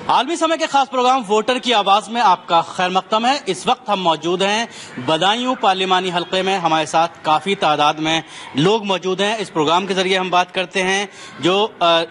आलमी समय के खास प्रोग्राम वोटर की आवाज में आपका खैर मकदम है। इस वक्त हम मौजूद हैं बदायूं पार्लिमानी हलके में। हमारे साथ काफी तादाद में लोग मौजूद हैं। इस प्रोग्राम के जरिए हम बात करते हैं जो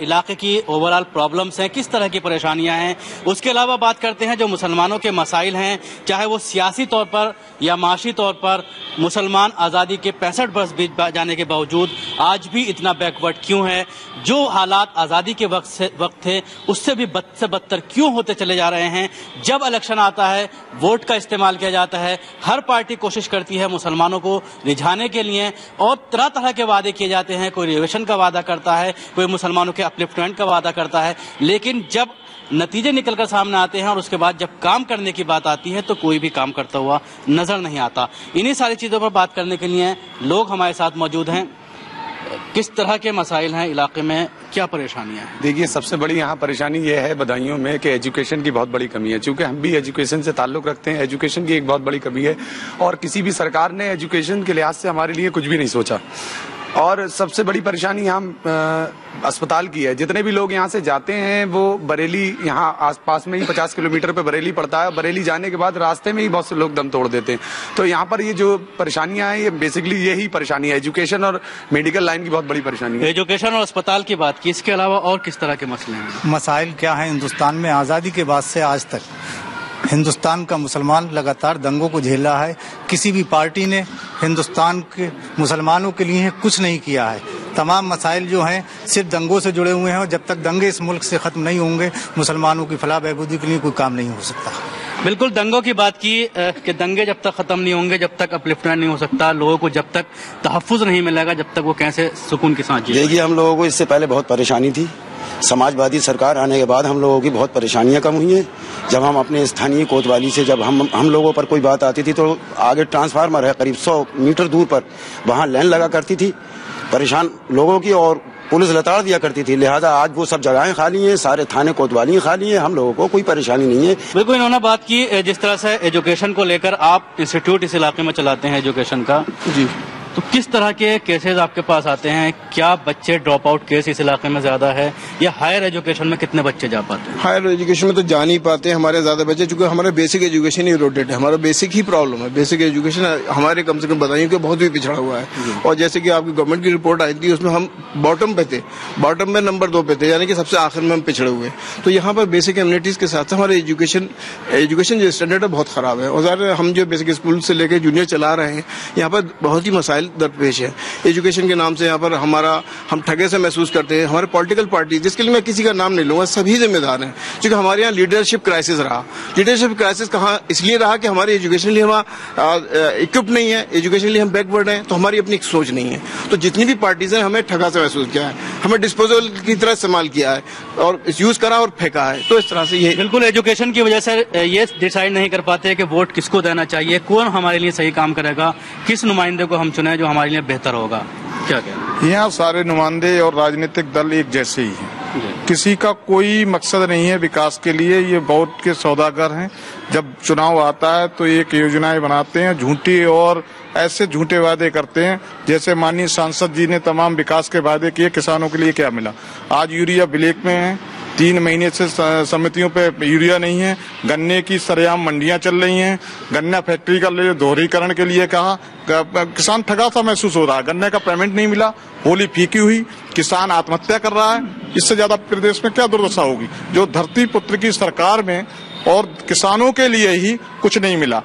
इलाके की ओवरऑल प्रॉब्लम्स हैं, किस तरह की परेशानियां हैं। उसके अलावा बात करते हैं जो मुसलमानों के मसाइल हैं, चाहे वो सियासी तौर पर या माशी तौर पर। मुसलमान आज़ादी के 65 वर्ष बीत जाने के बावजूद आज भी इतना बैकवर्ड क्यों है? जो हालात आज़ादी के वक्त थे उससे भी बद से बदतर क्यों होते चले जा रहे हैं? जब इलेक्शन आता है वोट का इस्तेमाल किया जाता है, हर पार्टी कोशिश करती है मुसलमानों को रिझाने के लिए और तरह तरह के वादे किए जाते हैं। कोई रिजर्वेशन का वादा करता है, कोई मुसलमानों के अपलिफ्टमेंट का वादा करता है, लेकिन जब नतीजे निकलकर सामने आते हैं और उसके बाद जब काम करने की बात आती है तो कोई भी काम करता हुआ नजर नहीं आता। इन्हीं सारी चीजों पर बात करने के लिए लोग हमारे साथ मौजूद हैं। किस तरह के मसाइल हैं इलाके में, क्या परेशानियां हैं? देखिए, सबसे बड़ी यहाँ परेशानी ये है बदायूं में कि एजुकेशन की बहुत बड़ी कमी है। चूंकि हम भी एजुकेशन से ताल्लुक रखते हैं, एजुकेशन की एक बहुत बड़ी कमी है और किसी भी सरकार ने एजुकेशन के लिहाज से हमारे लिए कुछ भी नहीं सोचा। और सबसे बड़ी परेशानी यहाँ अस्पताल की है। जितने भी लोग यहाँ से जाते हैं वो बरेली, यहाँ आसपास में ही 50 किलोमीटर पे बरेली पड़ता है। बरेली जाने के बाद रास्ते में ही बहुत से लोग दम तोड़ देते हैं। तो यहाँ पर ये जो परेशानियां हैं ये बेसिकली यही परेशानी है, एजुकेशन और मेडिकल लाइन की बहुत बड़ी परेशानी है। एजुकेशन और अस्पताल की बात की, इसके अलावा और किस तरह के मसले हैं? मसाइल क्या है हिंदुस्तान में? आज़ादी के बाद से आज तक हिंदुस्तान का मुसलमान लगातार दंगों को झेल रहा है। किसी भी पार्टी ने हिंदुस्तान के मुसलमानों के लिए कुछ नहीं किया है। तमाम मसाइल जो हैं सिर्फ दंगों से जुड़े हुए हैं और जब तक दंगे इस मुल्क से खत्म नहीं होंगे मुसलमानों की फलाह बहबूदी के लिए कोई काम नहीं हो सकता। बिल्कुल, दंगों की बात की कि दंगे जब तक खत्म नहीं होंगे, जब तक अपलिफ्टमेंट नहीं हो सकता, लोगों को जब तक तहफ्फुज नहीं मिलेगा, जब तक वो कैसे सुकून के साथ जिएंगे। देखिए, हम लोगों को इससे पहले बहुत परेशानी थी। समाजवादी सरकार आने के बाद हम लोगों की बहुत परेशानियां कम हुई हैं। जब हम अपने स्थानीय कोतवाली से जब हम लोगों पर कोई बात आती थी तो आगे ट्रांसफार्मर है करीब 100 मीटर दूर पर, वहां लाइन लगा करती थी परेशान लोगों की और पुलिस लताड़ दिया करती थी। लिहाजा आज वो सब जगहें खाली हैं, सारे थाने कोतवाली खाली हैं, हम लोगों को कोई परेशानी नहीं है। बिल्कुल, इन्होंने बात की जिस तरह से एजुकेशन को लेकर आप इंस्टीट्यूट इस इलाके में चलाते हैं एजुकेशन का जी, तो किस तरह के केसेस आपके पास आते हैं? क्या बच्चे ड्रॉप आउट केस इस इलाके में ज्यादा है या हायर एजुकेशन में कितने बच्चे जा पाते हैं? हायर एजुकेशन में तो जा नहीं पाते हमारे ज्यादा बच्चे, क्योंकि हमारा बेसिक एजुकेशन ही रोटेट है। हमारा बेसिक ही प्रॉब्लम है। बेसिक एजुकेशन हमारे कम से कम बताइए कि बहुत ही पिछड़ा हुआ है। और जैसे कि आपकी गवर्नमेंट की रिपोर्ट आई थी उसमें हम बॉटम पे थे, बॉटम में नंबर 2 पे थे, यानी कि सबसे आखिर में हम पिछड़े हुए। तो यहाँ पर बेसिक एम्यूनिटीज के साथ हमारे एजुकेशन जो स्टैंडर्ड है बहुत खराब है। और हम जो बेसिक स्कूल से लेकर जूनियर चला रहे हैं यहाँ पर बहुत ही मसाइल दरपेश है। एजुकेशन के नाम से यहाँ पर हम ठगे से महसूस करते हैं। हमारे पॉलिटिकल पार्टी, जिसके लिए मैं किसी का नाम नहीं लूंगा, सभी जिम्मेदार हैं, क्योंकि हमारे यहाँ लीडरशिप क्राइसिस रहा। लीडरशिप क्राइसिस कहाँ इसलिए रहा कि हमारे एजुकेशन लिए हम इक्विप्ड नहीं है, एजुकेशन लिए हम बैकवर्ड हैं, तो हमारी अपनी सोच नहीं है। तो जितनी भी पार्टीज हैं हमें ठगा से महसूस किया है, हमें डिस्पोजल की तरह इस्तेमाल किया है और यूज करा और फेंका है। तो इस तरह से ये बिल्कुल एजुकेशन की वजह से ये डिसाइड नहीं कर पाते कि वोट किसको देना चाहिए, कौन हमारे लिए सही काम करेगा, किस नुमाइंदे को हम चुने जो हमारे लिए बेहतर होगा। क्या क्या यहाँ सारे नुमाइंदे और राजनीतिक दल एक जैसे ही हैं। किसी का कोई मकसद नहीं है विकास के लिए। ये वोट के सौदागर हैं। जब चुनाव आता है तो एक योजनाएं बनाते हैं झूठी और ऐसे झूठे वादे करते हैं। जैसे माननीय सांसद जी ने तमाम विकास के वादे किए, किसानों के लिए क्या मिला? आज यूरिया ब्लैक में है, 3 महीने से समितियों पे यूरिया नहीं है। गन्ने की सरेआम मंडियां चल रही हैं। गन्ना फैक्ट्री का दोहरीकरण के लिए कहा, किसान ठगा सा महसूस हो रहा है। गन्ने का पेमेंट नहीं मिला, होली फीकी हुई, किसान आत्महत्या कर रहा है। इससे ज्यादा प्रदेश में क्या दुर्दशा होगी? जो धरती पुत्र की सरकार में और किसानों के लिए ही कुछ नहीं मिला।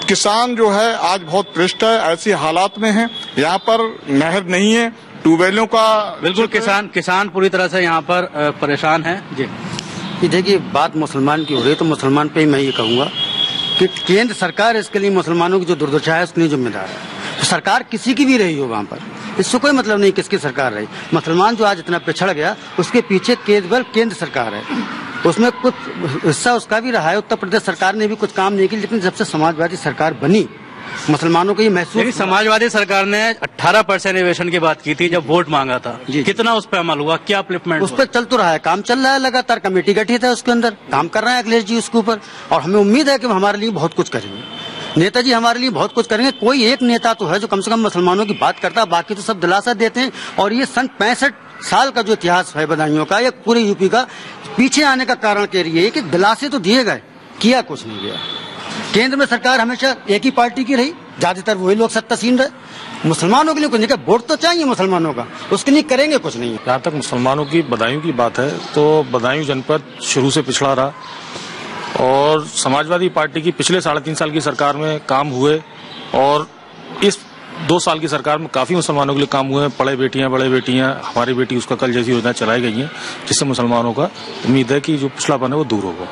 किसान जो है आज बहुत पृष्ठ है, ऐसी हालात में है। यहाँ पर नहर नहीं है, ट्यूबवेलों का बिल्कुल किसान पूरी तरह से यहाँ पर परेशान है जी। देखिए, बात मुसलमान की हो रही है तो मुसलमान पे ही मैं ये कहूँगा कि केंद्र सरकार इसके लिए मुसलमानों की जो दुर्दशा है उसके लिए जिम्मेदार है। तो सरकार किसी की भी रही हो वहाँ पर, इससे कोई मतलब नहीं किसकी सरकार रही। मुसलमान जो आज इतना पिछड़ गया उसके पीछे केवल केंद्र सरकार है, उसमें कुछ हिस्सा उसका भी रहा है। उत्तर प्रदेश सरकार ने भी कुछ काम नहीं किया, लेकिन जब से समाजवादी सरकार बनी मुसलमानों को ये महसूस। समाजवादी सरकार ने 18% रिजर्वेशन की बात की थी जब वोट मांगा था, कितना उस पर अमल हुआ? क्या अपलिफ्टमेंट उस पर चल तो रहा है, काम चल रहा है लगातार। कमेटी गठित है, उसके अंदर काम कर रहे हैं अखिलेश जी उसके ऊपर, और हमें उम्मीद है कि हमारे लिए बहुत कुछ करेंगे। नेताजी हमारे लिए बहुत कुछ करेंगे। कोई एक नेता तो है जो कम से कम मुसलमानों की बात करता है, बाकी तो सब दिलासा देते हैं। और ये सन 65 साल का जो इतिहास है बदायूं का या पूरे यूपी का, पीछे आने का कारण कह रही है कि दिलासे तो दिए गए, किया कुछ नहीं गया। केंद्र में सरकार हमेशा एक ही पार्टी की रही, ज्यादातर वही लोग सत्तासीन रहे। मुसलमानों के लिए कुछ नहीं किया, वोट तो चाहिए मुसलमानों का, उसके लिए करेंगे कुछ नहीं। जहाँ तक मुसलमानों की बदायूं की बात है तो बदायूं जनपद शुरू से पिछड़ा रहा और समाजवादी पार्टी की पिछले 3.5 साल की सरकार में काम हुए और इस 2 साल की सरकार में काफी मुसलमानों के लिए काम हुए हैं। बड़े बेटियां हमारी बेटी उसका कल जैसी योजना चलाई गई है, जिससे मुसलमानों का उम्मीद है कि जो पिछड़ापन है वो दूर होगा।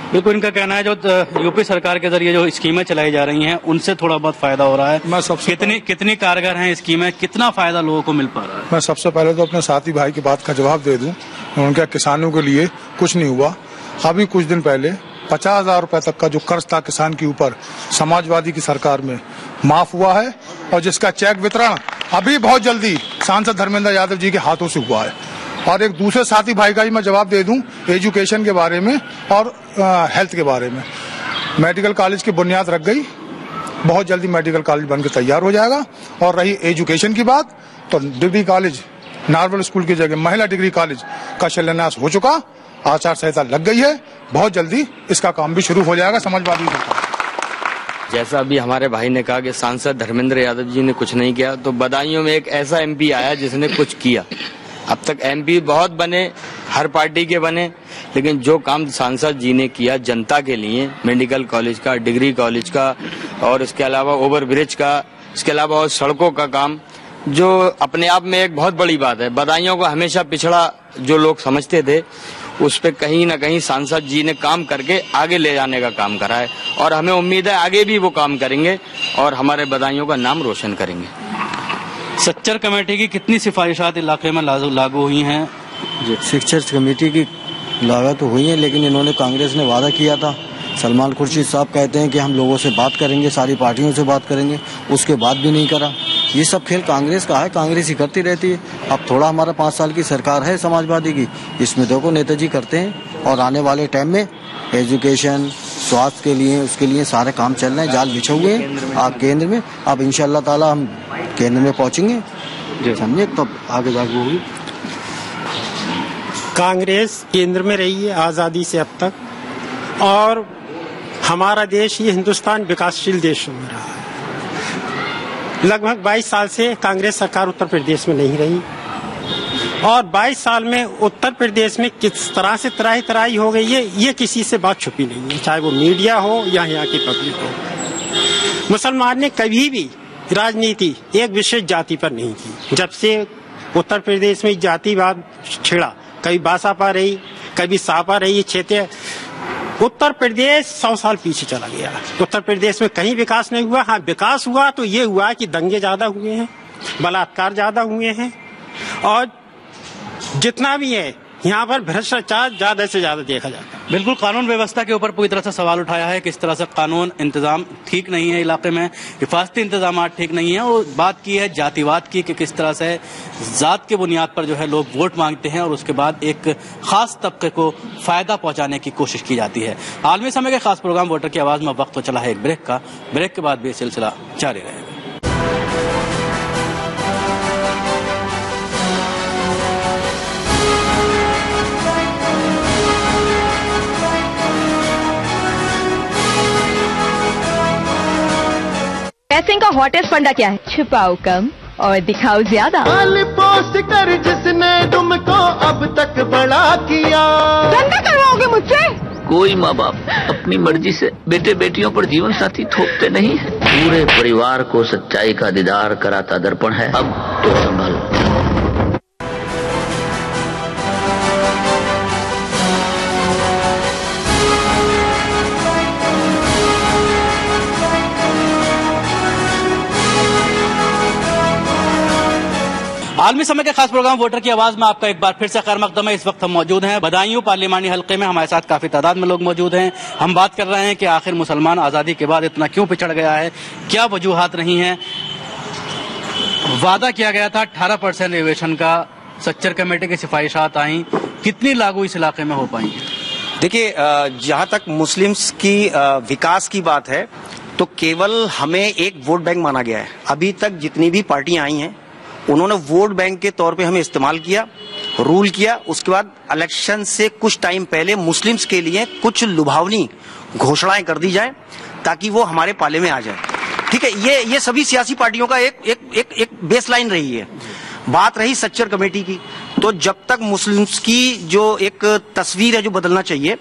बिल्कुल, इनका कहना है जो यूपी सरकार के जरिए जो स्कीमें चलाई जा रही हैं उनसे थोड़ा बहुत फायदा हो रहा है। मैं सबसे कितनी कारगर हैं स्कीमें, कितना फायदा लोगों को मिल पा रहा है? मैं सबसे पहले तो अपने साथी भाई की बात का जवाब दे दूं। उनके किसानों के लिए कुछ नहीं हुआ। अभी कुछ दिन पहले 50,000 रुपए तक का जो कर्ज था किसान के ऊपर समाजवादी की सरकार में माफ हुआ है और जिसका चेक वितरण अभी बहुत जल्दी सांसद धर्मेंद्र यादव जी के हाथों से हुआ है। और एक दूसरे साथी भाई का ही मैं जवाब दे दूं एजुकेशन के बारे में और हेल्थ के बारे में। मेडिकल कॉलेज की बुनियाद रख गई, बहुत जल्दी मेडिकल कॉलेज बनकर तैयार हो जाएगा। और रही एजुकेशन की बात तो डिग्री कॉलेज नॉर्मल स्कूल की जगह महिला डिग्री कॉलेज का शिलान्यास हो चुका, आचार संहिता लग गई है, बहुत जल्दी इसका काम भी शुरू हो जाएगा समाजवादी सरकार। जैसा अभी हमारे भाई ने कहा कि सांसद धर्मेंद्र यादव जी ने कुछ नहीं किया, तो बदायूं में एक ऐसा एमपी आया जिसने कुछ किया। अब तक एमपी बहुत बने, हर पार्टी के बने, लेकिन जो काम सांसद जी ने किया जनता के लिए, मेडिकल कॉलेज का, डिग्री कॉलेज का और इसके अलावा ओवरब्रिज का, इसके अलावा और सड़कों का काम, जो अपने आप में एक बहुत बड़ी बात है। बदायूं को हमेशा पिछड़ा जो लोग समझते थे, उस पे कहीं न कहीं सांसद जी ने काम करके आगे ले जाने का काम करा है और हमें उम्मीद है आगे भी वो काम करेंगे और हमारे बदायूं का नाम रोशन करेंगे। सच्चर कमेटी की कितनी सिफारिशात इलाके में लागू हुई हैं? सच्चर कमेटी की लागू तो हुई है, लेकिन इन्होंने कांग्रेस ने वादा किया था। सलमान खुर्शीद साहब कहते हैं कि हम लोगों से बात करेंगे, सारी पार्टियों से बात करेंगे, उसके बाद भी नहीं करा। ये सब खेल कांग्रेस का है, कांग्रेस ही करती रहती है। अब थोड़ा हमारा 5 साल की सरकार है समाजवादी की, इसमें देखो नेताजी करते हैं और आने वाले टाइम में एजुकेशन, स्वास्थ्य के लिए, उसके लिए सारे काम चल रहे हैं, जाल बिछे हुए हैं। आप केंद्र में, अब इंशाल्लाह ताला हम केंद्र में पहुंचेंगे, समझे, तब आगे जाके होगी। कांग्रेस केंद्र में रही है आजादी से अब तक और हमारा देश, ये हिंदुस्तान विकासशील देश में रहा है। लगभग 22 साल से कांग्रेस सरकार उत्तर प्रदेश में नहीं रही और 22 साल में उत्तर प्रदेश में किस तरह से तराई हो गई है, ये किसी से बात छुपी नहीं है, चाहे वो मीडिया हो या यहाँ की पब्लिक हो। मुसलमान ने कभी भी राजनीति एक विशेष जाति पर नहीं की। जब से उत्तर प्रदेश में जातिवाद छिड़ा, कभी बासापा रही, कभी सापा रही, क्षेत्र उत्तर प्रदेश 100 साल पीछे चला गया। उत्तर प्रदेश में कहीं विकास नहीं हुआ। हाँ, विकास हुआ तो ये हुआ कि दंगे ज्यादा हुए हैं, बलात्कार ज्यादा हुए हैं और जितना भी है यहाँ पर भ्रष्टाचार ज्यादा से ज्यादा देखा जाता है। बिल्कुल, कानून व्यवस्था के ऊपर पूरी तरह से सवाल उठाया है, किस तरह से कानून इंतजाम ठीक नहीं है इलाके में, हिफाजती इंतजाम ठीक नहीं है। और बात की है जातिवाद की कि किस तरह से जात के बुनियाद पर जो है लोग वोट मांगते हैं और उसके बाद एक खास तबके को फायदा पहुंचाने की कोशिश की जाती है। आलमी समय के खास प्रोग्राम वोटर की आवाज में वक्त तो चला है एक ब्रेक का, ब्रेक के बाद भी सिलसिला जारी रहेगा। पैसे का हॉटेस्ट फंडा क्या है? छुपाओ कम और दिखाओ ज्यादा। पोस्ट कर जिसने तुमको अब तक बड़ा किया। धंधा करवाओगे मुझसे? कोई माँ बाप अपनी मर्जी से बेटे बेटियों पर जीवन साथी थोपते नहीं है। पूरे परिवार को सच्चाई का दीदार कराता दर्पण है, अब तो संभालो। आलमी समय के खास प्रोग्राम वोटर की आवाज में आपका एक बार फिर से खैर मकदम है। इस वक्त हम मौजूद हैं बदायूं पार्लिमानी हल्के में, हमारे साथ काफी तादाद में लोग मौजूद हैं। हम बात कर रहे हैं कि आखिर मुसलमान आजादी के बाद इतना क्यों पिछड़ गया है, क्या वजूहात रही हैं। वादा किया गया था 18% रिजर्वेशन का, सच्चर कमेटी की सिफारिशात आई, कितनी लागू इस इलाके में हो पाएंगी? देखिए, जहां तक मुस्लिम्स की विकास की बात है तो केवल हमें एक वोट बैंक माना गया है। अभी तक जितनी भी पार्टियां आई हैं उन्होंने वोट बैंक के तौर पे हमें इस्तेमाल किया, रूल किया। उसके बाद इलेक्शन से कुछ टाइम पहले मुस्लिम्स के लिए कुछ लुभावनी घोषणाएं कर दी जाए ताकि वो हमारे पाले में आ जाए। ठीक है, ये सभी सियासी पार्टियों का एक बेसलाइन रही है। बात रही सच्चर कमेटी की, तो जब तक मुस्लिम्स की जो एक तस्वीर है जो बदलना चाहिए,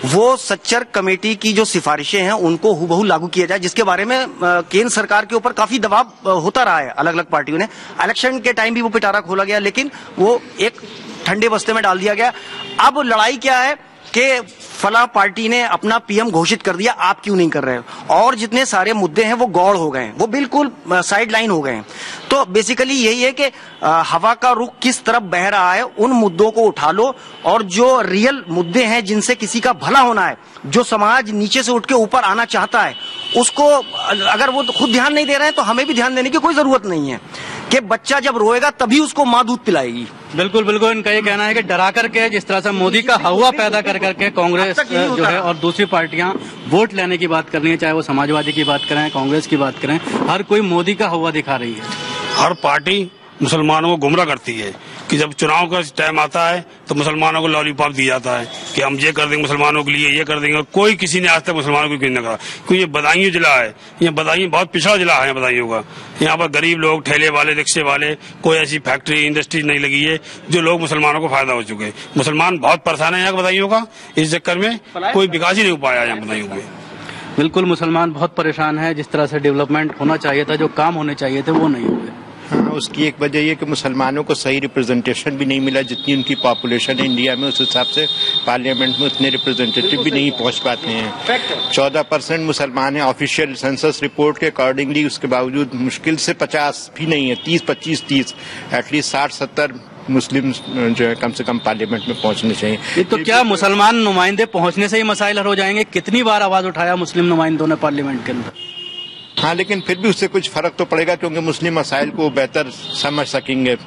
वो सच्चर कमेटी की जो सिफारिशें हैं उनको हूबहू लागू किया जाए, जिसके बारे में केंद्र सरकार के ऊपर काफी दबाव होता रहा है अलग अलग पार्टियों ने। इलेक्शन के टाइम भी वो पिटारा खोला गया, लेकिन वो एक ठंडे बस्ते में डाल दिया गया। अब लड़ाई क्या है कि फला पार्टी ने अपना पीएम घोषित कर दिया, आप क्यों नहीं कर रहे हो? और जितने सारे मुद्दे हैं वो गौड़ हो गए हैं, वो बिल्कुल साइड लाइन हो गए हैं। तो बेसिकली यही है कि हवा का रुख किस तरफ बह रहा है, उन मुद्दों को उठा लो, और जो रियल मुद्दे हैं जिनसे किसी का भला होना है, जो समाज नीचे से उठ के ऊपर आना चाहता है, उसको अगर वो खुद ध्यान नहीं दे रहे हैं तो हमें भी ध्यान देने की कोई जरूरत नहीं है कि बच्चा जब रोएगा तभी उसको माँ दूध पिलाएगी। बिल्कुल बिल्कुल, इनका ये कहना है कि डरा करके, जिस तरह से मोदी का हवा पैदा कर करके कांग्रेस जो है और दूसरी पार्टियां वोट लेने की बात कर रही है, चाहे वो समाजवादी की बात करें, कांग्रेस की बात करें, हर कोई मोदी का हवा दिखा रही है। हर पार्टी मुसलमानों को गुमराह करती है कि जब चुनाव का टाइम आता है तो मुसलमानों को लॉलीपॉप दिया जाता है कि हम ये कर देंगे मुसलमानों के लिए, ये कर देंगे। कोई किसी ने आज तक मुसलमानों को क्यों नहीं कहा, क्योंकि ये बदायूं जिला है, ये बदायूं बहुत पिछड़ा जिला है बदायूं का। यहाँ पर गरीब लोग, ठेले वाले, रिक्शे वाले, कोई ऐसी फैक्ट्री इंडस्ट्री नहीं लगी है जो लोग मुसलमानों को फायदा हो चुके हैं। मुसलमान बहुत परेशान है यहाँ बदायूं का, इस चक्कर में कोई विकास ही नहीं हो पाया यहाँ बदायूं में। बिल्कुल, मुसलमान बहुत परेशान है। जिस तरह से डेवलपमेंट होना चाहिए था, जो काम होने चाहिए थे, वो नहीं हुए। हाँ, उसकी एक वजह ये कि मुसलमानों को सही रिप्रेजेंटेशन भी नहीं मिला। जितनी उनकी पॉपुलेशन है इंडिया में, उस हिसाब से पार्लियामेंट में उतने रिप्रेजेंटेटिव भी नहीं पहुंच पाते हैं। 14% मुसलमान हैं ऑफिशियल सेंसस रिपोर्ट के अकॉर्डिंगली, उसके बावजूद मुश्किल से 50 भी नहीं है, 30 एटलीस्ट 60-70 मुस्लिम जो है कम से कम पार्लियामेंट में पहुंचने चाहिए। तो क्या मुसलमान नुमाइंदे पहुंचने से ही मसाइल हल हो जाएंगे? कितनी बार आवाज उठाया मुस्लिम नुमाइंदों ने पार्लियामेंट के अंदर। हाँ, लेकिन फिर भी उससे कुछ फर्क तो पड़ेगा, क्योंकि मुस्लिम मसाइल को बेहतर समझ सकेंगे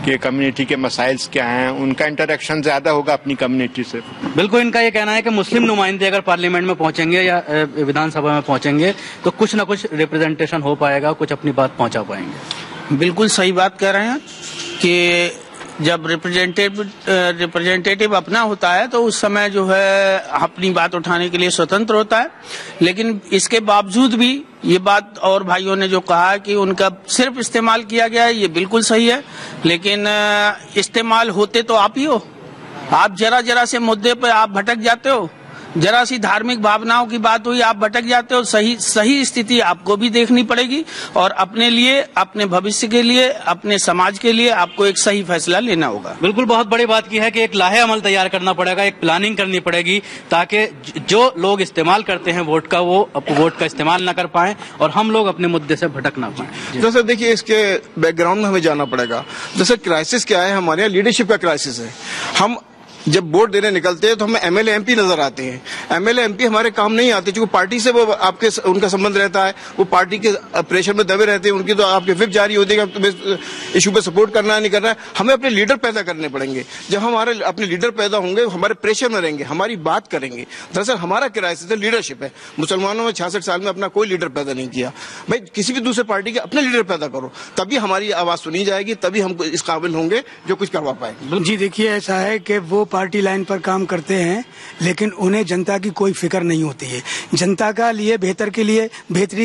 कि कम्युनिटी के मसाइल्स क्या हैं, उनका इंटरेक्शन ज्यादा होगा अपनी कम्युनिटी से। बिल्कुल, इनका ये कहना है कि मुस्लिम नुमाइंदे अगर पार्लियामेंट में पहुंचेंगे या विधानसभा में पहुंचेंगे तो कुछ न कुछ रिप्रेजेंटेशन हो पाएगा, कुछ अपनी बात पहुंचा पाएंगे। बिल्कुल सही बात कह रहे हैं कि जब रिप्रेजेंटेटिव अपना होता है तो उस समय जो है अपनी बात उठाने के लिए स्वतंत्र होता है। लेकिन इसके बावजूद भी ये बात और भाइयों ने जो कहा कि उनका सिर्फ इस्तेमाल किया गया है, ये बिल्कुल सही है। लेकिन इस्तेमाल होते तो आप ही हो। आप जरा से मुद्दे पे आप भटक जाते हो, जरा सी धार्मिक भावनाओं की बात हुई आप भटक जाते हो। सही स्थिति आपको भी देखनी पड़ेगी और अपने लिए, अपने भविष्य के लिए, अपने समाज के लिए आपको एक सही फैसला लेना होगा। बिल्कुल, बहुत बड़ी बात की है कि एक लाहे अमल तैयार करना पड़ेगा, एक प्लानिंग करनी पड़ेगी ताकि जो लोग इस्तेमाल करते हैं वोट का, वो वोट का इस्तेमाल न कर पाए और हम लोग अपने मुद्दे से भटक ना पाए। जैसे देखिए, इसके बैकग्राउंड में हमें जाना पड़ेगा। जैसे क्राइसिस क्या है, हमारे यहाँ लीडरशिप का क्राइसिस है। हम जब वोट देने निकलते हैं तो हमें एमएलए एमपी नजर आते हैं। एमएलए एमपी हमारे काम नहीं आते, क्योंकि पार्टी से वो आपके उनका संबंध रहता है, वो पार्टी के प्रेशर में दबे रहते हैं। उनकी तो आपके विप जारी होती है कि तुम्हें इशू पे सपोर्ट करना है नहीं करना है। हमें अपने लीडर पैदा करने पड़ेंगे। जब हमारे अपने लीडर पैदा होंगे, हमारे प्रेशर में रहेंगे, हमारी बात करेंगे। दरअसल हमारा क्राइसिस है लीडरशिप है। मुसलमानों में 66 साल में अपना कोई लीडर पैदा नहीं किया। भाई, किसी भी दूसरे पार्टी के अपने लीडर पैदा करो, तभी हमारी आवाज सुनी जाएगी, तभी हम इस काबिल होंगे जो कुछ करवा पाए। जी देखिए, ऐसा है कि वो पार्टी लाइन पर काम करते हैं, लेकिन उन्हें जनता की कोई फिक्र नहीं होती है। जनता का लिए, बेहतरी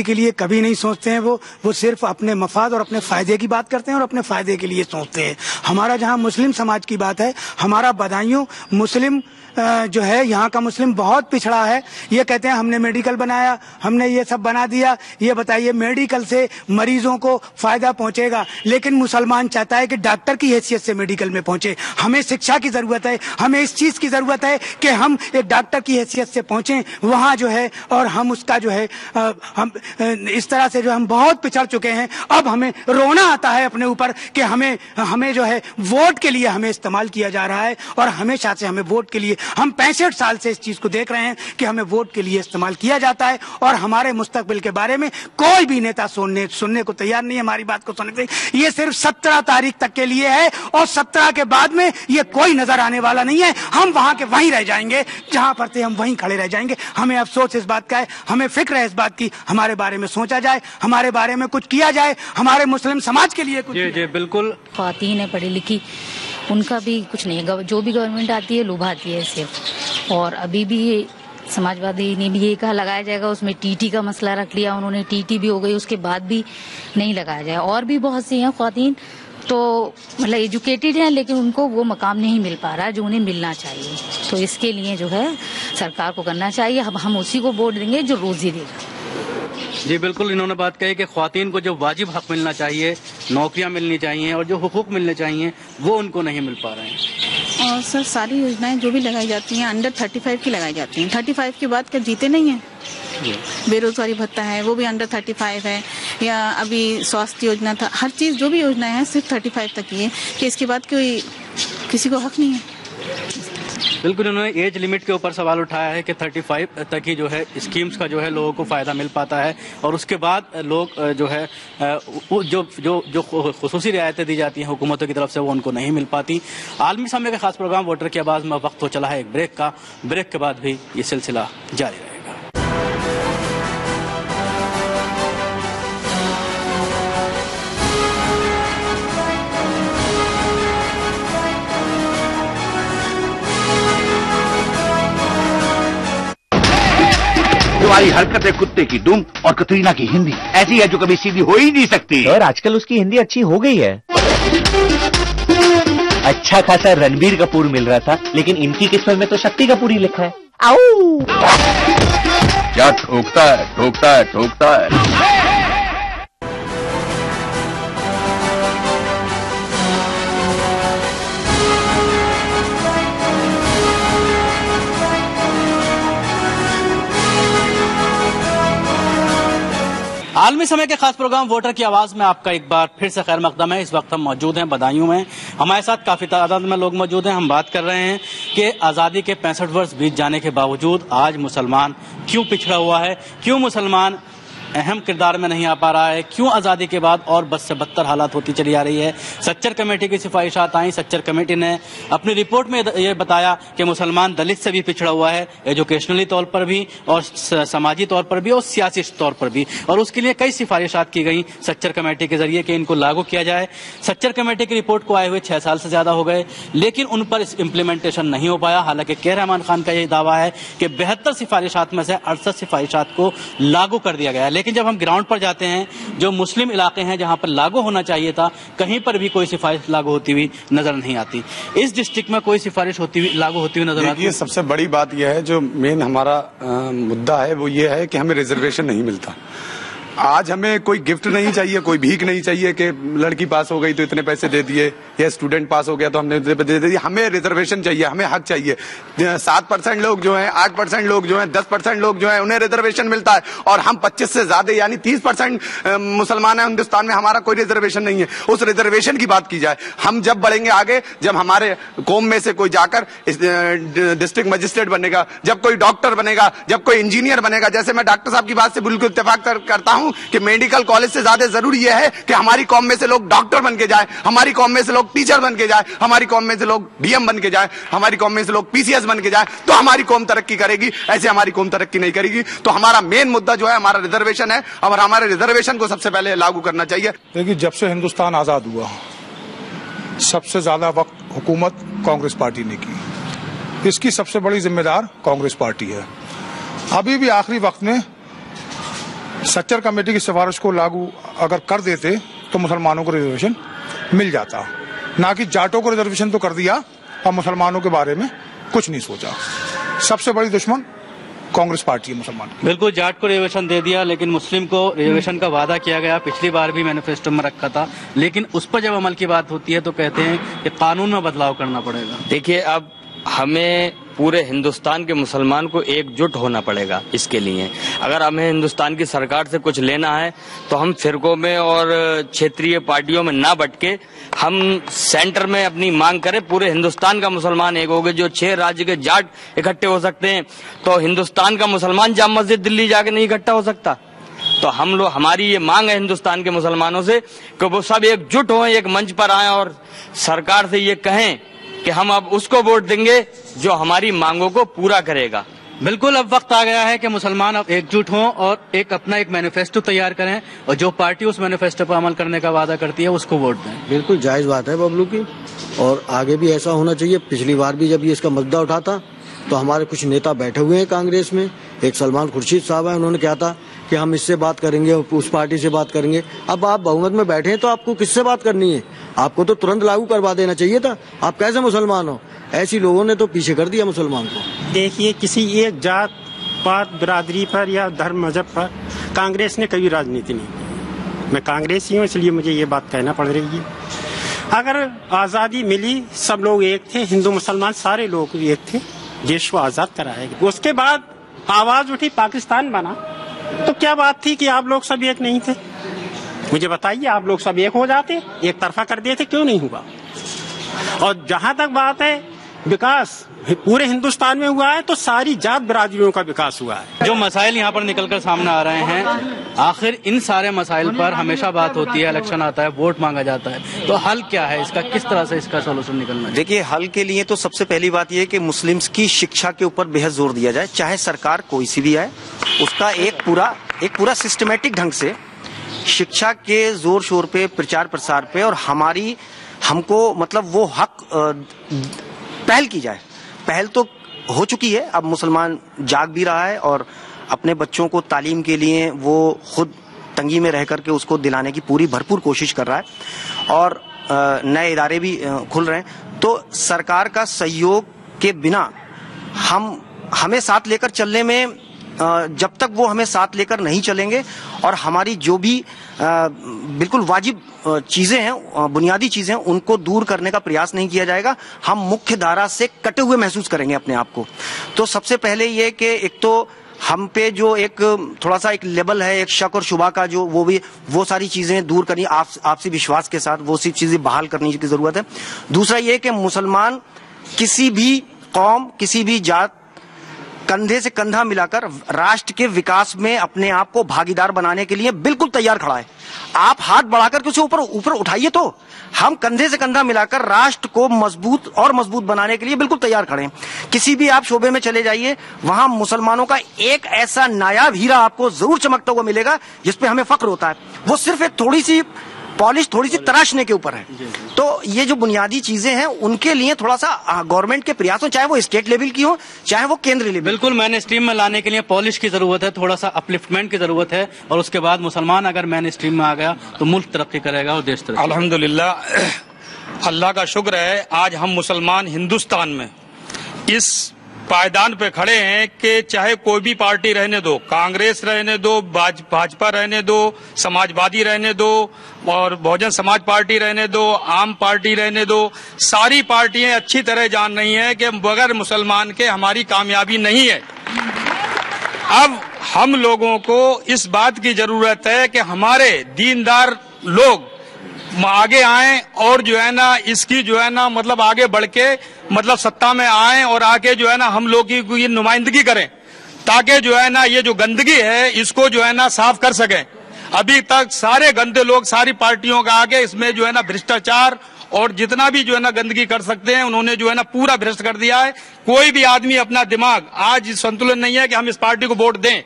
के लिए कभी नहीं सोचते हैं। वो सिर्फ अपने मफाद और अपने फायदे की बात करते हैं और अपने फायदे के लिए सोचते हैं। हमारा जहां मुस्लिम समाज की बात है, हमारा बदायूं मुस्लिम जो है, यहाँ का मुस्लिम बहुत पिछड़ा है। ये कहते हैं हमने मेडिकल बनाया, हमने ये सब बना दिया। ये बताइए, मेडिकल से मरीजों को फायदा पहुंचेगा, लेकिन मुसलमान चाहता है कि डॉक्टर की हैसियत से मेडिकल में पहुंचे। हमें शिक्षा की जरूरत है, हमें इस चीज की जरूरत है कि हम एक डॉक्टर की हैसियत से पहुंचे वहां जो है, और हम उसका जो है हम इस तरह से जो हम बहुत पिछड़ चुके हैं। अब हमें रोना आता है अपने ऊपर कि हमें जो है वोट के लिए हमें इस्तेमाल किया जा रहा है, और हमेशा से हमें वोट के लिए हम 65 साल से इस चीज को देख रहे हैं कि हमें वोट के लिए इस्तेमाल किया जाता है और हमारे मुस्तकबिल के बारे में कोई भी नेता सुनने को तैयार नहीं है, हमारी बात को सुनने से। ये सिर्फ 17 तारीख तक के लिए है और 17 के बाद में ये कोई नजर आने वाला नहीं है। हम वहां के वहीं रह जाएंगे, जहां पर थे हम वहीं खड़े रह जाएंगे। हमें अफसोस इस बात का है, हमें फिक्र है इस बात की, हमारे बारे में सोचा जाए, हमारे बारे में कुछ किया जाए, हमारे मुस्लिम समाज के लिए कुछ। जी बिल्कुल। ख्वातीन है पढ़ी लिखी, उनका भी कुछ नहीं है, जो भी गवर्नमेंट आती है लुभाती है सिर्फ। और अभी भी समाजवादी ने भी यही कहा लगाया जाएगा, उसमें टीटी का मसला रख लिया उन्होंने, टीटी भी हो गई, उसके बाद भी नहीं लगाया जाए। और भी बहुत सी हैं ख्वातीन तो मतलब एजुकेटेड हैं लेकिन उनको वो मकाम नहीं मिल पा रहा है जो उन्हें मिलना चाहिए। तो इसके लिए जो है सरकार को करना चाहिए, हम उसी को वोट देंगे जो रोजी देगा। जी बिल्कुल, इन्होंने बात कही कि ख्वातीन को जो वाजिब हक मिलना चाहिए, नौकरियां मिलनी चाहिए और जो हुकूक मिलने चाहिए वो उनको नहीं मिल पा रहे हैं। और सर सारी योजनाएं जो भी लगाई जाती हैं अंडर 35 की लगाई जाती हैं। 35 के बाद क्या जीते नहीं हैं? बेरोजगारी भत्ता है वो भी अंडर 35 है, या अभी स्वास्थ्य योजना था, हर चीज जो भी योजनाएं हैं सिर्फ 35 तक की है कि इसके बाद कोई किसी को हक नहीं है। बिल्कुल, उन्होंने एज लिमिट के ऊपर सवाल उठाया है कि 35 तक ही जो है स्कीम्स का जो है लोगों को फायदा मिल पाता है और उसके बाद लोग जो है जो खुसूसी रियायतें दी जाती हैं हुकूमतों की तरफ से वो उनको नहीं मिल पाती। आलमी सामने का खास प्रोग्राम वोटर की आवाज़ में वक्त हो चला है एक ब्रेक का। ब्रेक के बाद भी ये सिलसिला जारी रहेगा। तुम्हारी हरकतें कुत्ते की दुम और कतरीना की हिंदी ऐसी है जो कभी सीधी हो ही नहीं सकती। और आजकल उसकी हिंदी अच्छी हो गई है। अच्छा खासा रणबीर कपूर मिल रहा था लेकिन इनकी किस्मत में तो शक्ति कपूर ही लिखा है। आओ! क्या ठोकता है ठोकता है ठोकता है। आलमी समय के खास प्रोग्राम वोटर की आवाज में आपका एक बार फिर से खैर मकदम है। इस वक्त हम मौजूद हैं बदायूं में, हमारे साथ काफी तादाद में लोग मौजूद हैं। हम बात कर रहे हैं कि आज़ादी के 65 वर्ष बीत जाने के बावजूद आज मुसलमान क्यों पिछड़ा हुआ है, क्यों मुसलमान अहम किरदार में नहीं आ पा रहा है, क्यों आज़ादी के बाद और बद से बदतर हालात होती चली आ रही है। सच्चर कमेटी की सिफारिशात आई, सच्चर कमेटी ने अपनी रिपोर्ट में ये बताया कि मुसलमान दलित से भी पिछड़ा हुआ है, एजुकेशनली तौर पर भी और समाजी तौर पर भी और सियासी तौर पर भी, और उसके लिए कई सिफारिशात की गई सच्चर कमेटी के जरिए कि इनको लागू किया जाए। सच्चर कमेटी की रिपोर्ट को आए हुए 6 साल से ज्यादा हो गए लेकिन उन पर इम्प्लीमेंटेशन नहीं हो पाया। हालांकि के रहमान खान का यह दावा है कि 72 सिफारिशात में से 68 सिफारिशात को लागू कर दिया गया है। लेकिन जब हम ग्राउंड पर जाते हैं, जो मुस्लिम इलाके हैं जहां पर लागू होना चाहिए था, कहीं पर भी कोई सिफारिश लागू होती हुई नजर नहीं आती। इस डिस्ट्रिक्ट में कोई सिफारिश लागू होती हुई नजर आती है। सबसे बड़ी बात यह है, जो मेन हमारा मुद्दा है वो ये है कि हमें रिजर्वेशन नहीं मिलता। आज हमें कोई गिफ्ट नहीं चाहिए, कोई भीख नहीं चाहिए कि लड़की पास हो गई तो इतने पैसे दे दिए या स्टूडेंट पास हो गया तो हमने इतने पैसे दे दिए। हमें रिजर्वेशन चाहिए, हमें हक चाहिए। 7% लोग जो हैं, 8% लोग जो हैं, 10% लोग जो हैं उन्हें रिजर्वेशन मिलता है और हम 25 से ज्यादा यानी 30% मुसलमान हैं हिंदुस्तान में, हमारा कोई रिजर्वेशन नहीं है। उस रिजर्वेशन की बात की जाए। हम जब बढ़ेंगे आगे, जब हमारे कौम में से कोई जाकर डिस्ट्रिक्ट मजिस्ट्रेट बनेगा, जब कोई डॉक्टर बनेगा, जब कोई इंजीनियर बनेगा, जैसे मैं डॉक्टर साहब की बात से बिल्कुल इत्तेफाक करता हूं कि मेडिकल कॉलेज से ज्यादा जरूरी यह है कि हमारी कौम में से लोग डॉक्टर बन के जाए, हमारी कौम में से लोग टीचर बन के जाए, हमारी कौम में से लोग डीएम बन के जाए, हमारी कौम में से लोग पीसीएस बन के जाए, तो हमारी कौम तरक्की करेगी। ऐसे हमारी कौम तरक्की नहीं करेगी। तो हमारा मेन मुद्दा जो है हमारा रिजर्वेशन है और हमारे रिजर्वेशन को सबसे पहले लागू करना चाहिए। देखिए, जब से हिंदुस्तान आजाद हुआ सबसे ज्यादा वक्त हुकूमत कांग्रेस पार्टी ने की। इसकी सबसे बड़ी जिम्मेदार कांग्रेस पार्टी है। अभी भी आखिरी वक्त में सच्चर कमेटी की सिफारिश को लागू अगर कर देते तो मुसलमानों को रिजर्वेशन मिल जाता, ना कि जाटों को रिजर्वेशन तो कर दिया और मुसलमानों के बारे में कुछ नहीं सोचा। सबसे बड़ी दुश्मन कांग्रेस पार्टी है मुसलमान। बिल्कुल, जाट को रिजर्वेशन दे दिया लेकिन मुस्लिम को रिजर्वेशन का वादा किया गया, पिछली बार भी मैनिफेस्टो में रखा था, लेकिन उस पर जब अमल की बात होती है तो कहते हैं कि कानून में बदलाव करना पड़ेगा। देखिए, अब हमें पूरे हिंदुस्तान के मुसलमान को एकजुट होना पड़ेगा। इसके लिए अगर हमें हिंदुस्तान की सरकार से कुछ लेना है तो हम फिरकों में और क्षेत्रीय पार्टियों में ना बटके हम सेंटर में अपनी मांग करें। पूरे हिंदुस्तान का मुसलमान एक हो गए। जो 6 राज्य के जाट इकट्ठे हो सकते हैं तो हिंदुस्तान का मुसलमान जाम मस्जिद दिल्ली जाके नहीं इकट्ठा हो सकता। तो हम लोग, हमारी ये मांग है हिंदुस्तान के मुसलमानों से कि वो सब एकजुट हों, एक मंच पर आए और सरकार से ये कहें कि हम अब उसको वोट देंगे जो हमारी मांगों को पूरा करेगा। बिल्कुल, अब वक्त आ गया है कि मुसलमान अब एकजुट हों और अपना एक मैनिफेस्टो तैयार करें और जो पार्टी उस मैनिफेस्टो पर अमल करने का वादा करती है उसको वोट दें। बिल्कुल जायज बात है बबलू की, और आगे भी ऐसा होना चाहिए। पिछली बार भी जब ये इसका मुद्दा उठा था तो हमारे कुछ नेता बैठे हुए हैं कांग्रेस में। एक सलमान खुर्शीद साहब है, उन्होंने कहा था कि हम इससे बात करेंगे, उस पार्टी से बात करेंगे। अब आप बहुमत में बैठे हैं तो आपको किससे बात करनी है? आपको तो तुरंत लागू करवा देना चाहिए था। आप कैसे मुसलमान हो? ऐसी लोगों ने तो पीछे कर दिया मुसलमान को। देखिए, किसी एक जात पात बिरादरी पर या धर्म मजहब पर कांग्रेस ने कभी राजनीति नहीं की। मैं कांग्रेसी हूँ, इसलिए मुझे ये बात कहना पड़ रही है। अगर आज़ादी मिली, सब लोग एक थे, हिंदू मुसलमान सारे लोग एक थे, देश को आज़ाद कराया गया। उसके बाद आवाज उठी, पाकिस्तान बना, तो क्या बात थी कि आप लोग सब एक नहीं थे? मुझे बताइए, आप लोग सब एक हो जाते, एक तरफा कर देते, क्यों नहीं हुआ? और जहां तक बात है विकास, पूरे हिंदुस्तान में हुआ है तो सारी जात बिरादरियों का विकास हुआ है। जो मसाइल यहाँ पर निकलकर सामने आ रहे हैं, आखिर इन सारे मसाइल पर हमेशा बात होती है, इलेक्शन आता है, वोट मांगा जाता है, तो हल क्या है इसका? किस तरह से इसका सोल्यूशन निकलना है? देखिए, हल के लिए तो सबसे पहली बात यह है कि मुस्लिम्स की शिक्षा के ऊपर बेहद जोर दिया जाए। चाहे सरकार कोई सी भी आए, उसका एक पूरा सिस्टमेटिक ढंग से शिक्षा के जोर शोर पे, प्रचार प्रसार पे, और हमको मतलब वो हक पहल की जाए। पहल तो हो चुकी है, अब मुसलमान जाग भी रहा है और अपने बच्चों को तालीम के लिए वो खुद तंगी में रह करके उसको दिलाने की पूरी भरपूर कोशिश कर रहा है और नए इदारे भी खुल रहे हैं। तो सरकार का सहयोग के बिना हमें साथ लेकर चलने में, जब तक वो हमें साथ लेकर नहीं चलेंगे और हमारी जो भी बिल्कुल वाजिब चीजें हैं, बुनियादी चीजें हैं, उनको दूर करने का प्रयास नहीं किया जाएगा, हम मुख्य धारा से कटे हुए महसूस करेंगे अपने आप को। तो सबसे पहले ये कि एक तो हम पे जो एक थोड़ा सा एक लेवल है, एक शक और शुबा का, जो वो सारी चीजें दूर करनी, आपसी विश्वास के साथ वो सी चीजें बहाल करने की जरूरत है। दूसरा ये कि मुसलमान किसी भी कौम, किसी भी जात कंधे से कंधा मिलाकर राष्ट्र के विकास में अपने आप को भागीदार बनाने के लिए बिल्कुल तैयार खड़ा है। आप हाथ बढ़ाकर के उसे ऊपर उठाइए, तो हम कंधे से कंधा मिलाकर राष्ट्र को मजबूत बनाने के लिए बिल्कुल तैयार खड़े हैं। किसी भी आप शोबे में चले जाइए, वहां मुसलमानों का एक ऐसा नायाब हीरा आपको जरूर चमकता हुआ मिलेगा जिसपे हमें फक्र होता है। वो सिर्फ एक थोड़ी सी तराशने के ऊपर है। तो ये जो बुनियादी चीजें हैं, उनके लिए थोड़ा सा गवर्नमेंट के प्रयास हो, चाहे वो स्टेट लेवल की हो, चाहे वो केंद्र लेवल। बिल्कुल, मैन स्ट्रीम में लाने के लिए पॉलिश की जरूरत है, थोड़ा सा अपलिफ्टमेंट की जरूरत है, और उसके बाद मुसलमान अगर मैन स्ट्रीम में आ गया तो मुल्क तरक्की करेगा और देश तरक्की। अल्हम्दुलिल्लाह, अल्लाह का शुक्र है, आज हम मुसलमान हिंदुस्तान में इस पायदान पे खड़े हैं कि चाहे कोई भी पार्टी रहने दो, कांग्रेस रहने दो, भाजपा रहने दो, समाजवादी रहने दो, और बहुजन समाज पार्टी रहने दो, आम पार्टी रहने दो, सारी पार्टियां अच्छी तरह जान रही हैं कि बगैर मुसलमान के हमारी कामयाबी नहीं है। अब हम लोगों को इस बात की जरूरत है कि हमारे दीनदार लोग आगे आएं और जो है ना इसकी जो है ना मतलब आगे बढ़ के मतलब सत्ता में आएं और आके जो है ना हम लोग की नुमाइंदगी करें, ताकि जो है ना ये जो गंदगी है इसको जो है ना साफ कर सकें। अभी तक सारे गंदे लोग सारी पार्टियों का आगे इसमें जो है ना भ्रष्टाचार और जितना भी जो है ना गंदगी कर सकते हैं उन्होंने जो है ना पूरा भ्रष्ट कर दिया है। कोई भी आदमी अपना दिमाग आज संतुलन नहीं है कि हम इस पार्टी को वोट दें।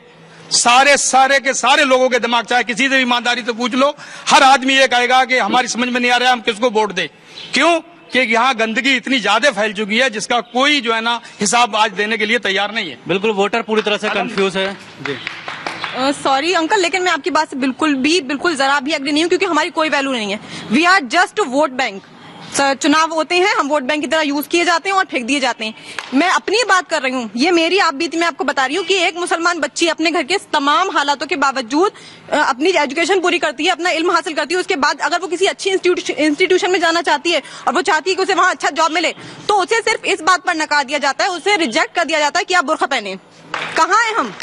सारे के सारे लोगों के दिमाग, चाहे किसी से भी ईमानदारी से पूछ लो, हर आदमी ये कहेगा कि हमारी समझ में नहीं आ रहा है हम किसको वोट दें। क्यों? कि यहाँ गंदगी इतनी ज्यादा फैल चुकी है जिसका कोई जो है ना हिसाब आज देने के लिए तैयार नहीं है। बिल्कुल, वोटर पूरी तरह से कंफ्यूज है जी। सॉरी अंकल, लेकिन मैं आपकी बात से बिल्कुल जरा भी एग्री नहीं हूँ, क्योंकि हमारी कोई वैल्यू नहीं है। We are just vote bank. चुनाव होते हैं, हम वोट बैंक की तरह यूज किए जाते हैं और फेंक दिए जाते हैं। मैं अपनी बात कर रही हूँ, ये मेरी आप बीती मैं आपको बता रही हूँ कि एक मुसलमान बच्ची अपने घर के तमाम हालातों के बावजूद अपनी एजुकेशन पूरी करती है, अपना इल्म हासिल करती है, उसके बाद अगर वो किसी अच्छी इंस्टीट्यूशन में जाना चाहती है और वो चाहती है कि उसे वहाँ अच्छा जॉब मिले, तो उसे सिर्फ इस बात पर नकार दिया जाता है, उसे रिजेक्ट कर दिया जाता है कि आप बुर्का पहने। कहाँ है हम?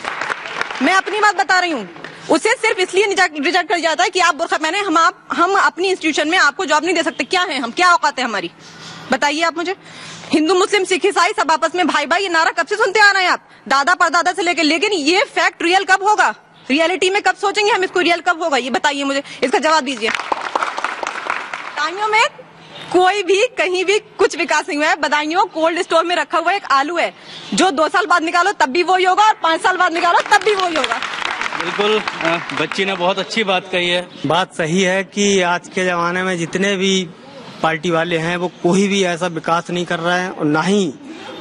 मैं अपनी बात बता रही हूँ, उसे सिर्फ इसलिए रिजेक्ट कर जाता है कि आप बुर्का पहने, हम अपनी इंस्टीट्यूशन में आपको जॉब नहीं दे सकते। क्या है हम? क्या औकात है हमारी? बताइए आप मुझे। हिंदू मुस्लिम सिख ईसाई सब आपस में भाई भाई, ये नारा कब से सुनते आ रहे हैं आप, दादा परदादा से लेकर, लेकिन ये फैक्ट रियल कब होगा? रियलिटी में कब सोचेंगे हम इसको? रियल कब होगा? ये बताइए मुझे, इसका जवाब दीजिए। बदायूं में कोई भी कहीं भी कुछ विकास नहीं हुआ है। बदायूं कोल्ड स्टोर में रखा हुआ एक आलू है जो 2 साल बाद निकालो तब भी वही होगा और 5 साल बाद निकालो तब भी वही होगा। बिल्कुल, बच्ची ने बहुत अच्छी बात कही है। बात सही है कि आज के जमाने में जितने भी पार्टी वाले हैं वो कोई भी ऐसा विकास नहीं कर रहे हैं और ना ही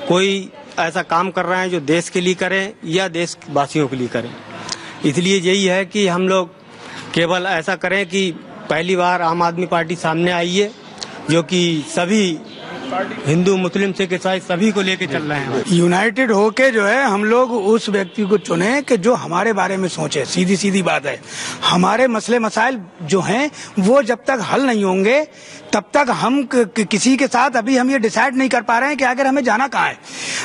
कोई ऐसा काम कर रहे हैं जो देश के लिए करें या देशवासियों के लिए करें। इसलिए यही है कि हम लोग केवल ऐसा करें कि पहली बार आम आदमी पार्टी सामने आई है, जो कि सभी हिंदू मुस्लिम सिख ईसाई सभी को लेके चल रहे हैं। यूनाइटेड होके जो है हम लोग उस व्यक्ति को चुने कि जो हमारे बारे में सोचे। सीधी सीधी बात है, हमारे मसले मसाइल जो हैं वो जब तक हल नहीं होंगे तब तक हम किसी के साथ अभी हम ये डिसाइड नहीं कर पा रहे हैं कि अगर हमें जाना कहाँ है।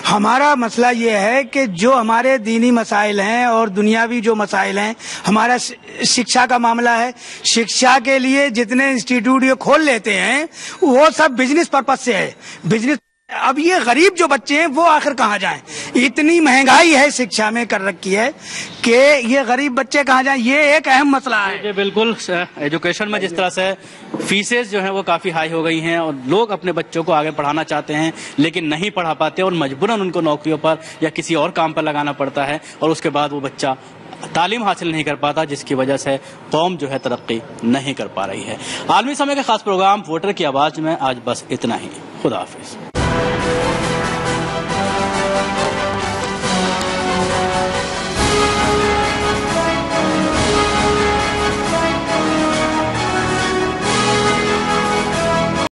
हमारा मसला ये है कि जो हमारे दीनी मसाइल हैं और दुनियावी जो मसाइल हैं, हमारा शिक्षा का मामला है, शिक्षा के लिए जितने इंस्टीट्यूट ये खोल लेते हैं वो सब बिजनेस पर्पज से है। बिजनेस, अब ये गरीब जो बच्चे हैं वो आखिर कहाँ जाएं? इतनी महंगाई है शिक्षा में कर रखी है कि ये गरीब बच्चे कहाँ जाएं, ये एक अहम मसला है। बिल्कुल, एजुकेशन में जिस तरह से फीसेस जो है वो काफी हाई हो गई हैं और लोग अपने बच्चों को आगे पढ़ाना चाहते हैं लेकिन नहीं पढ़ा पाते और मजबूरन उनको नौकरियों पर या किसी और काम पर लगाना पड़ता है और उसके बाद वो बच्चा तालीम हासिल नहीं कर पाता, जिसकी वजह से कौम जो है तरक्की नहीं कर पा रही है। आलमी समय के खास प्रोग्राम वोटर की आवाज में आज बस इतना ही। खुदा हाफिज।